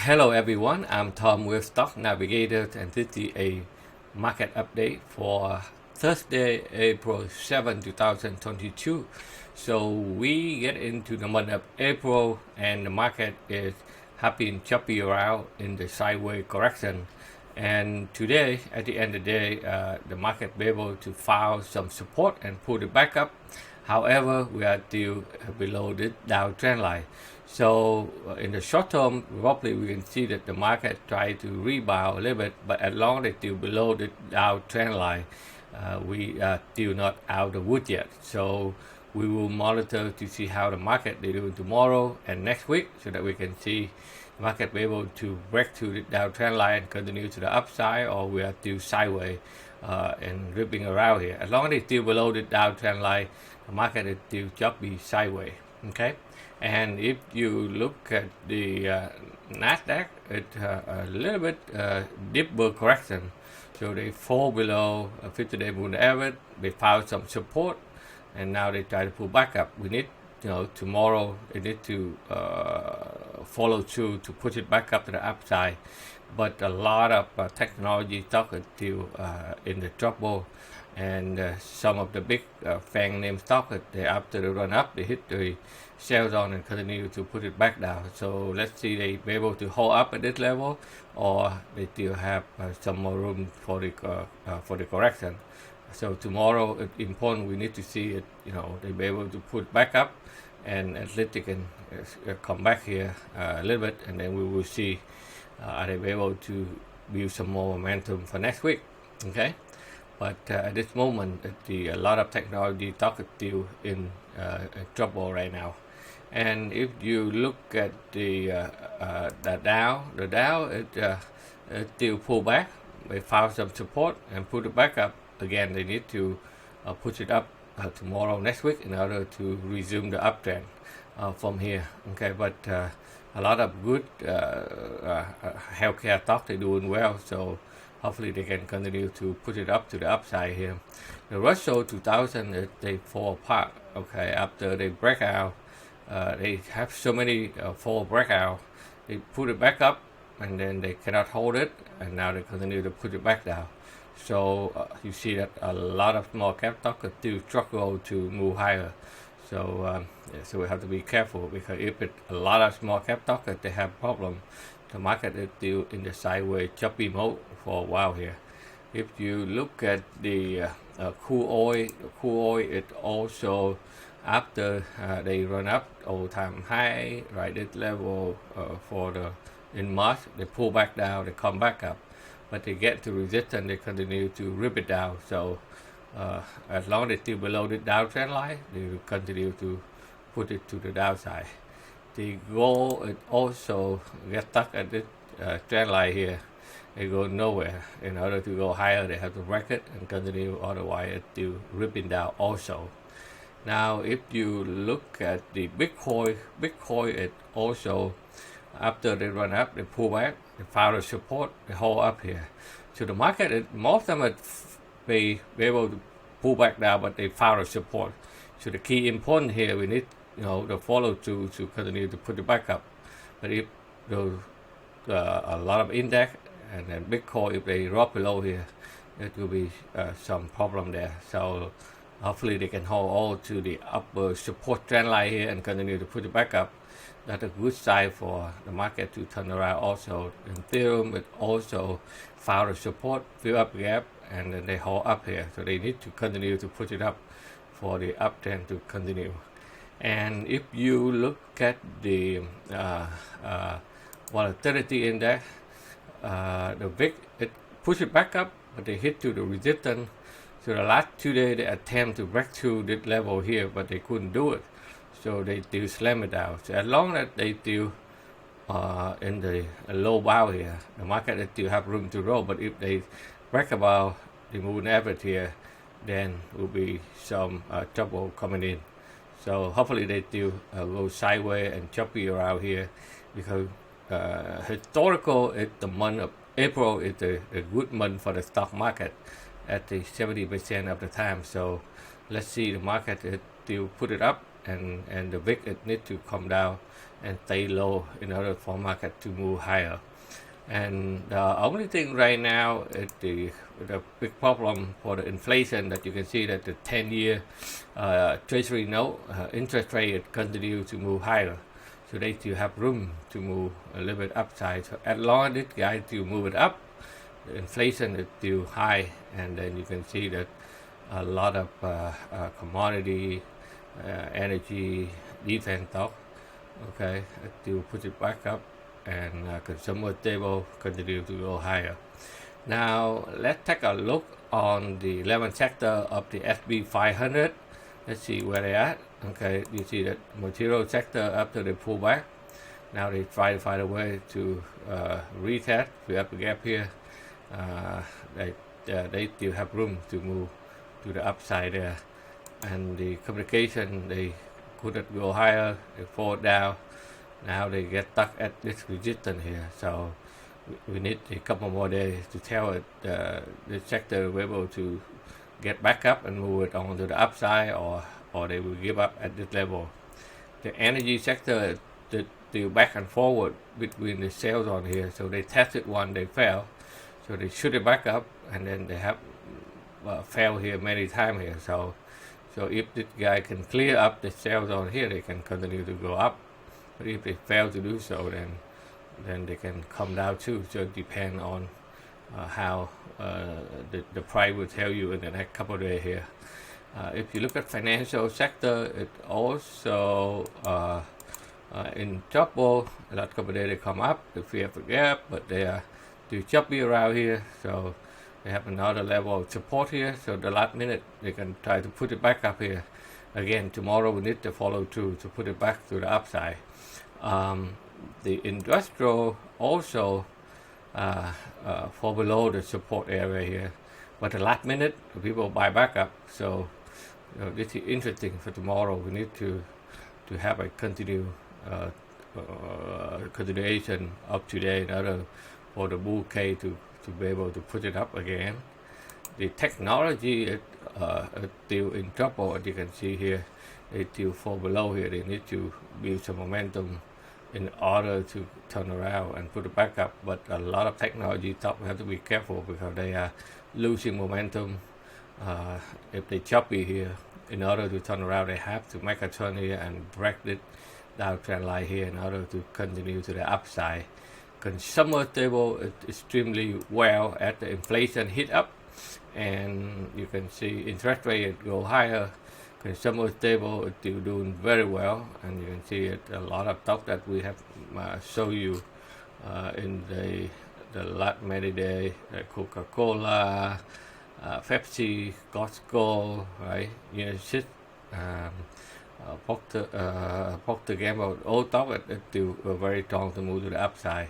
Hello everyone, I'm Tom with Stock Navigators, and this is a market update for Thursday, April 7, 2022. So we get into the month of April and the market is been choppy around in the sideways correction. And today, at the end of the day, the market be able to file some support and pull it back up. However, we are still below the Dow trend line. So in the short term, probably we can see that the market try to rebound a little bit, but as long as it's still below the Dow trend line, we are still not out of the wood yet. So we will monitor to see how the market they doing tomorrow and next week, so that we can see the market be able to break through the Dow trend line and continue to the upside, or we are still sideways and ripping around here. As long as it's still below the Dow trend line, the market is still choppy sideways. Okay. And if you look at the Nasdaq, it's a little bit deeper correction. So they fall below a 50-day moving average. They found some support, and now they try to pull back up. We need, tomorrow they need to follow through to push it back up to the upside. But a lot of technology stock is still in the trouble, and some of the big FANG name stock, they after the run up, they hit the sell zone and continue to put it back down. So let's see they be able to hold up at this level, or they still have some more room for the correction. So tomorrow it's important, we need to see it, they be able to put back up, and at least they can come back here a little bit, and then we will see are they be able to build some more momentum for next week. Okay. But at this moment, a lot of technology stock is still in trouble right now. And if you look at the Dow is still pull back. They found some support and put it back up. Again, they need to push it up tomorrow, next week, in order to resume the uptrend from here. Okay, but a lot of good healthcare stock, they're doing well. So hopefully they can continue to put it up to the upside here. The Russell 2000, they fall apart. Okay, after they break out, they have so many fall breakout. They put it back up, and then they cannot hold it, and now they continue to put it back down. So you see that a lot of small cap stock still struggle to move higher. So so we have to be careful, because if a lot of small cap stock they have problem, the market is still in the sideways choppy mode for a while here. If you look at the crude oil it also, after they run up all-time high, right, this level in March, they pull back down, they come back up, but they get to resistance, they continue to rip it down. So as long as it's still below the Dow trend line, they will continue to put it to the downside. The gold, it also get stuck at this trend line here. They go nowhere. In order to go higher, they have to break it and continue, otherwise it's still ripping down also. Now if you look at the Bitcoin it also, after they run up, they pull back, they found a support, they hold up here. So the market, most of them be able to pull back down, but they found a support. So the key important here, we need the follow through to continue to put it back up. But if a lot of index and then Bitcoin, if they drop below here, it will be some problem there. So hopefully they can hold all to the upper support trend line here and continue to put it back up. That's a good sign for the market to turn around also. Ethereum, it also found a support, fill up gap, and then they hold up here. So they need to continue to put it up for the uptrend to continue. And if you look at the volatility index, the VIX, it pushed it back up, but they hit to the resistance. So the last 2 days they attempt to break through this level here, but they couldn't do it. So they still slam it down. So as long as they still in the low bow here, the market still have room to roll. But if they break about the moving average here, then will be some trouble coming in. So hopefully they still go sideways and choppy around here, because historical, the month of April is a good month for the stock market at the 70% of the time. So let's see the market still put it up and the VIX it need to come down and stay low in order for market to move higher. And the only thing right now is the big problem for the inflation that you can see that the 10-year Treasury note interest rate continue to move higher. So they still have room to move a little bit upside. So as long as this guy to move it up, the inflation is still high, and then you can see that a lot of commodity, energy, defense stock, okay, still put it back up, and consumer stable continue to go higher. Now let's take a look on the 11 sector of the S&P 500. Let's see where they at. Okay, you see that material sector after they pull back. Now they try to find a way to retest. We have a gap here. They still have room to move to the upside there. And the communication, they couldn't go higher. They fall down. Now they get stuck at this resistance here. So we need a couple more days to tell it the sector will be able to get back up and move it on to the upside, or they will give up at this level. The energy sector is still back and forward between the sales on here. So they tested one, they fell. So they shoot it back up, and then they have failed here many times here. So if this guy can clear up the sales on here, they can continue to go up. But if they fail to do so, then they can come down too. So it depends on how the price will tell you in the next couple of days here. If you look at financial sector, it also in trouble. The last couple of days they come up, they fear for gap, but they are still choppy around here. So they have another level of support here. So the last minute they can try to put it back up here. Again, tomorrow we need to follow through to put it back to the upside. The industrial also fall below the support area here, but the last minute people buy back up. So this is interesting for tomorrow. We need to have a continuation of today in order for the bull case to be able to put it up again. The technology is still in trouble, as you can see here. They still fall below here. They need to build some momentum in order to turn around and put it back up. But a lot of technology stock have to be careful because they are losing momentum. If they choppy here, in order to turn around, they have to make a turn here and break this downtrend line here in order to continue to the upside. Consumer stable is extremely well as the inflation hit up, and you can see interest rate go higher. Consumer stable is still doing very well, and you can see it a lot of stock that we have show you in the last many days, like Coca-Cola, Pepsi, Costco, right? Unisys, Procter Gamble, all stock is still very strong to move to the upside.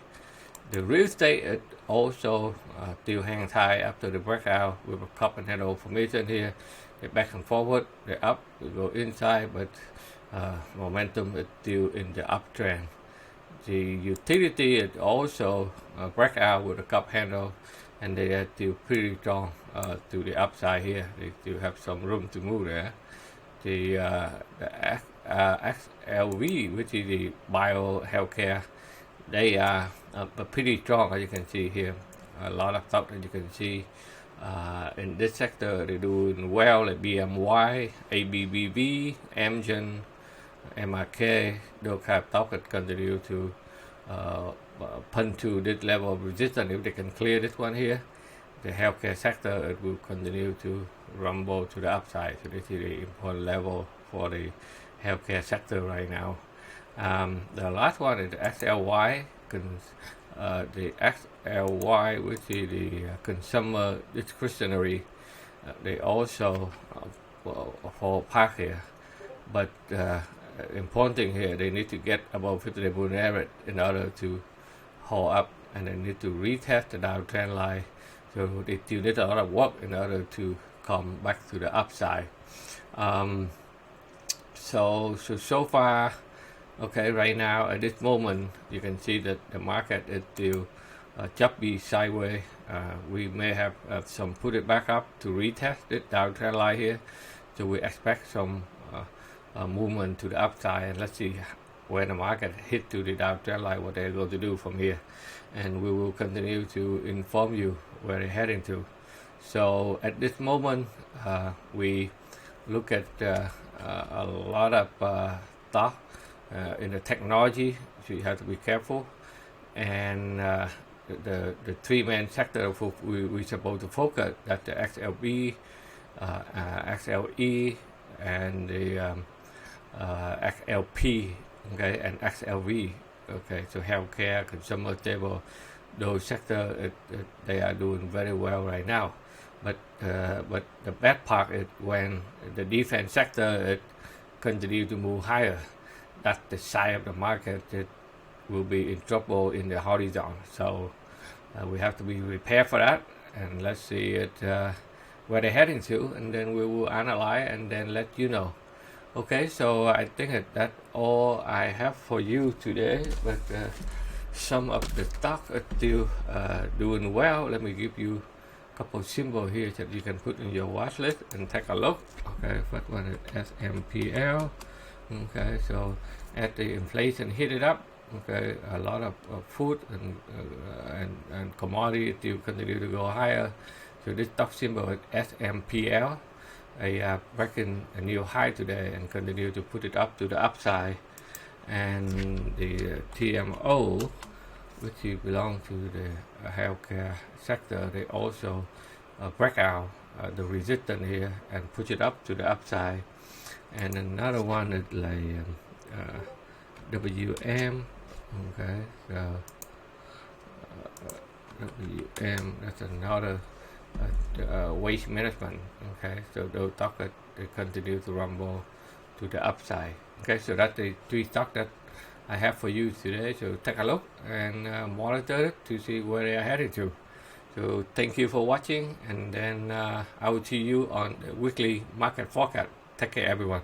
The real estate is also still hangs high after the breakout with a cup and handle formation here. They back and forward, they're up, we go inside, but momentum is still in the uptrend. The utility is also breakout with a cup handle, and they are still pretty strong to the upside here. They still have some room to move there. The XLV, which is the bio healthcare, they are pretty strong, as you can see here. A lot of stock that you can see in this sector, they're doing well, like BMY, ABBV, Amgen, MRK. Those kind of stock that continue to punch to this level of resistance. If they can clear this one here, the healthcare sector, it will continue to rumble to the upside. So this is the important level for the healthcare sector right now. The last one is the XLY, the XLY, which is the consumer discretionary. They also fall apart here, but important thing here, they need to get above 50-day moving average in order to hold up, and they need to retest the downtrend line. So they still need a lot of work in order to come back to the upside. So far, okay, right now at this moment, you can see that the market is still choppy sideways. We may have some put it back up to retest this downtrend line here. So we expect some movement to the upside, and let's see when the market hit to the downtrend line, what they're going to do from here. And we will continue to inform you where they're heading to. So at this moment, we look at a lot of stuff in the technology, so you have to be careful. And the three main sector we're supposed to focus, that's the XLB, XLE, and the XLP, okay, and XLV. Okay, so healthcare, consumer stable, those sectors they are doing very well right now. But the bad part is when the defense sector it continue to move higher. That's the side of the market that will be in trouble in the horizon. So we have to be prepared for that, and let's see it where they're heading to, and then we will analyze and then let you know. Okay, so I think that's all I have for you today, but some of the stock are still doing well. Let me give you a couple symbols here that you can put in your watch list and take a look. Okay, first one is SMPL. Okay, so as the inflation hit it up, okay, a lot of food and commodity still continue to go higher. So this stock symbol is SMPL. Breaking a new high today and continue to put it up to the upside. And the TMO, which belong to the healthcare sector, they also break out the resistance here and push it up to the upside. And another one is like WM. Okay, so WM, that's another waste management. Okay, so those stocks they continue to rumble to the upside. Okay, so that's the three stocks that I have for you today. So take a look and monitor it to see where they are heading to. So thank you for watching, and then I will see you on the weekly market forecast. Take care, everyone.